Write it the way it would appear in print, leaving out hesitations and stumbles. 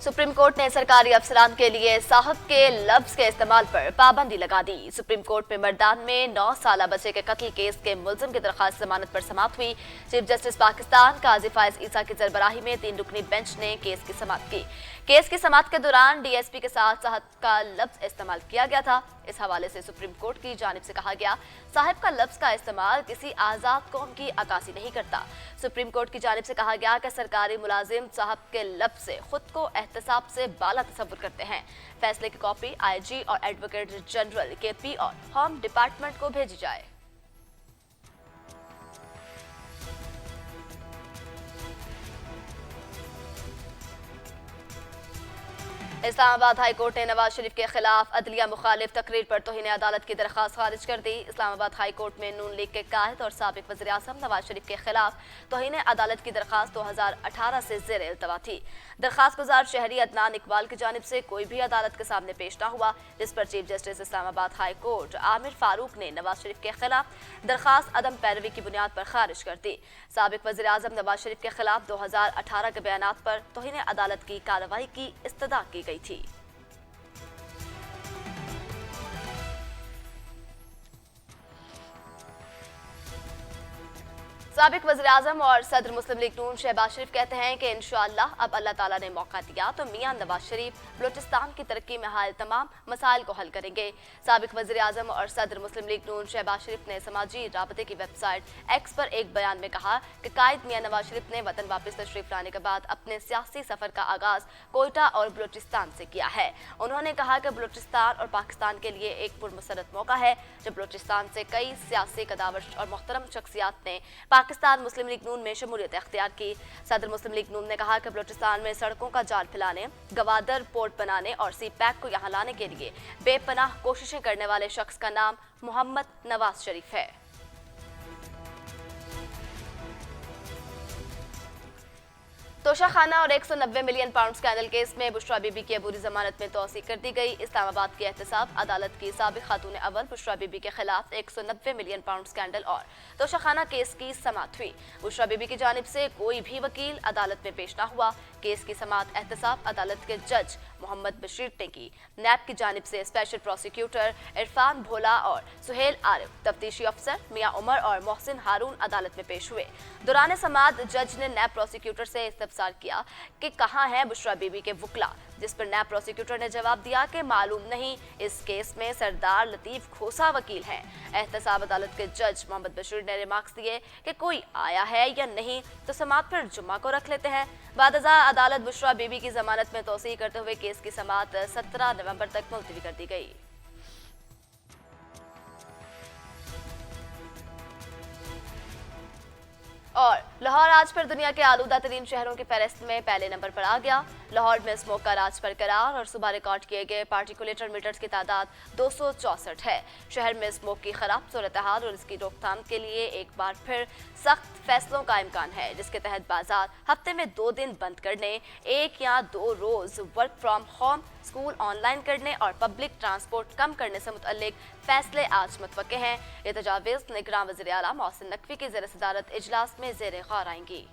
Supreme court ने सरकारी अफसरान के लिए साहब के लफ्ज के इस्तेमाल पर पाबंदी लगा दी। सुप्रीम कोर्ट में मर्दान में 9 साल बच्चे के कत्ल केस के मुलजिम की दरखास्त जमानत पर समाअत हुई। चीफ जस्टिस पाकिस्तान काजी फायज ईसा की सरबराही में 3 रुकनी बेंच ने केस की समाअत की। केस की समाअत के दौरान डीएसपी के साथ साहब का लफ्ज इस्तेमाल किया गया था। इस हवाले से सुप्रीम कोर्ट की जानिब से कहा गया, साहब का लफ्ज का इस्तेमाल किसी आजाद कौम की अक्कासी नहीं करता। सुप्रीम कोर्ट की जानिब से कहा गया कि सरकारी मुलाजिम साहब के लफ्ज से खुद को एहतसाब से बाला तस्वुर करते हैं। फैसले की कॉपी आईजी और एडवोकेट जनरल केपी और होम डिपार्टमेंट को भेजी जाए। इस्लामाबाद हाई कोर्ट ने नवाज शरीफ के खिलाफ अदलिया मुखालिफ तकरीर पर तौहीन अदालत की दरखास्त खारिज कर दी। इस्लामाबाद हाई कोर्ट में नून लीग के कायद और साबिक वज़ीर आज़म नवाज शरीफ के खिलाफ तौहीन अदालत की दरखास्त 2018 से ज़ेर इल्तवा थी। दरखास्त गुजार शहरी अदनान इकबाल की जानिब से कोई भी अदालत के सामने पेश न हुआ, जिस पर chief justice Islamabad high court Aamir Farooq ने नवाज शरीफ के खिलाफ दरखास्त अदम पैरवी की बुनियाद पर खारिज कर दी। साबिक वज़ीर आज़म नवाज शरीफ के खिलाफ 2018 के बयानात पर तौहीन अदालत की कार्रवाई की इस्तदा की गई थी। साबिक वज़ीर आज़म और सदर मुस्लिम लीग नून शहबाज शरीफ कहते हैं कि इंशाअल्लाह अब अल्लाह ताला ने मौका दिया तो मियां नवाज शरीफ बलूचिस्तान की तरक्की में हाल तमाम मसाइल को हल करेंगे। साबिक वज़ीर आज़म और सदर मुस्लिम लीग नून शहबाज शरीफ ने समाजी राबते की वेबसाइट एक्स पर एक बयान में कहा कि कायद मियां नवाज शरीफ ने वतन वापस तशरीफ लाने के बाद अपने सियासी सफर का आगाज कोयटा और बलूचिस्तान से किया है। उन्होंने कहा कि बलूचिस्तान और पाकिस्तान के लिए एक पुरमसरत मौका है, जब बलूचिस्तान से कई सियासी कदावर और मोहतरम शख्सियात ने पाकिस्तान मुस्लिम लीग नून में शमूलियत अख्तियार की। सदर मुस्लिम लीग नून ने कहा कि बलूचिस्तान में सड़कों का जाल फैलाने, गवादर पोर्ट बनाने और सी पैक को यहां लाने के लिए बेपनाह कोशिशें करने वाले शख्स का नाम मोहम्मद नवाज शरीफ है। तोशाखाना और 190 मिलियन पाउंड स्कैंडल केस में बुशरा बीबी की अबूरी जमानत में तौसी कर दी गई। इस्लामाबाद की एहतसाब अदालत की साबिक खातून अव्वल बुशरा बीबी के खिलाफ 190 मिलियन पाउंड स्कैंडल और तोशाखाना केस की समाअत हुई। बुशरा बीबी की जानिब से कोई भी वकील अदालत में पेश न हुआ। केस की समाअत एहतसाब अदालत के जज मोहम्मद बशीर ने की। नैब की जानिब से स्पेशल प्रोसिक्यूटर इरफान भोला और सुहेल आरिफ, तफ्तीशी अफसर मियां उमर और मोहसिन हारून अदालत में पेश हुए। दौरान समाअत जज ने नैब प्रोसिक्यूटर से इस्तफसार किया कि कहां है बुशरा बीबी के वकला, जिस पर नैब प्रोसिक्यूटर ने जवाब दिया कि मालूम नहीं, इस केस में सरदार लतीफ खोसा वकील हैं। एहतसाब अदालत के जज मोहम्मद बशीर ने रिमार्क्स दिए कि कोई आया है या नहीं तो समाअत फिर जुम्मा को रख लेते हैं। बादअज़ा अदालत बुशरा बीबी की जमानत में तौसीह करते हुए केस की समाअत 17 नवंबर तक मुलतवी कर दी गई। और लाहौर आज फिर दुनिया के आलूदा तरीन शहरों की फहरिस्त में पहले नंबर पर आ गया। लाहौर में स्मोक का राज बरकरार और सुबह रिकॉर्ड किए गए पार्टिकुलेटर मीटर्स की तादाद 264 है। शहर में स्मोक की खराब सूरत हाल और इसकी रोकथाम के लिए एक बार फिर सख्त फैसलों का इम्कान है, जिसके तहत बाजार हफ्ते में 2 दिन बंद करने, 1 या 2 रोज work from home, school online करने और पब्लिक ट्रांसपोर्ट कम करने से मुतल्लिक फैसले आज मुतवक्के हैं। ये तजावीज़ निगरान वज़ीर आला मोहसिन नकवी की ज़ेर सदारत इजलास में ज़ेर गौर आएंगी।